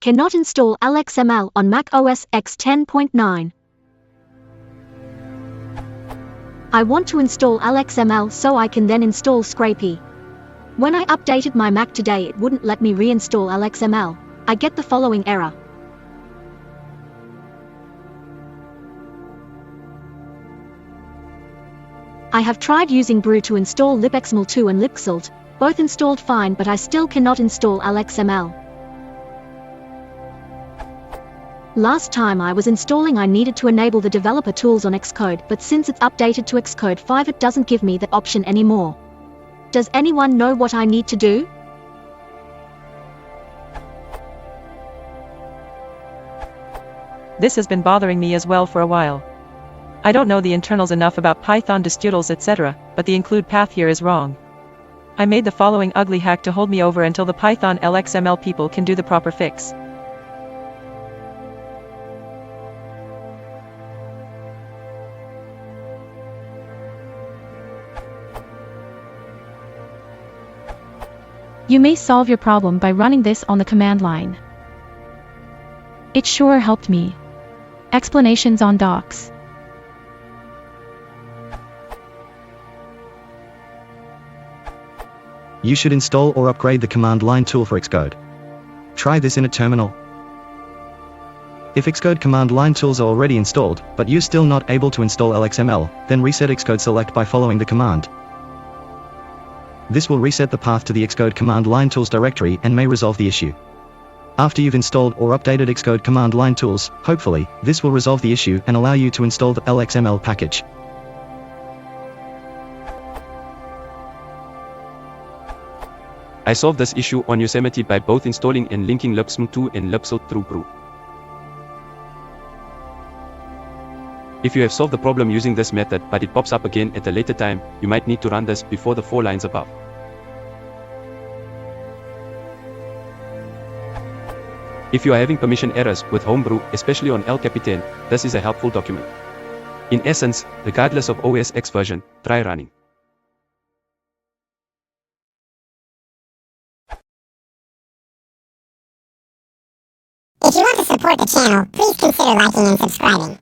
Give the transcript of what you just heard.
Cannot install Lxml on Mac OS X 10.9. I want to install Lxml so I can then install scrapy. When I updated my Mac today, it wouldn't let me reinstall Lxml. I get the following error. I have tried using brew to install Lxml 2 and Lxcode, both installed fine, but I still cannot install Lxml. Last time I was installing, I needed to enable the developer tools on Xcode, but since it's updated to Xcode 5, it doesn't give me that option anymore. Does anyone know what I need to do? This has been bothering me as well for a while. I don't know the internals enough about Python distutils etc., but the include path here is wrong. I made the following ugly hack to hold me over until the Python Lxml people can do the proper fix. You may solve your problem by running this on the command line. It sure helped me. Explanations on docs. You should install or upgrade the command line tool for Xcode. Try this in a terminal. If Xcode command line tools are already installed, but you're still not able to install Lxml, then reset Xcode select by following the command. This will reset the path to the Xcode command line tools directory and may resolve the issue. After you've installed or updated Xcode command line tools, hopefully, this will resolve the issue and allow you to install the Lxml package. I solved this issue on Yosemite by both installing and linking Lxml 2 and Lxcode through brew. If you have solved the problem using this method but it pops up again at a later time, you might need to run this before the 4 lines above. If you are having permission errors with Homebrew, especially on El Capitan, this is a helpful document. In essence, regardless of OS X version, try running. If you want to support the channel, please consider liking and subscribing.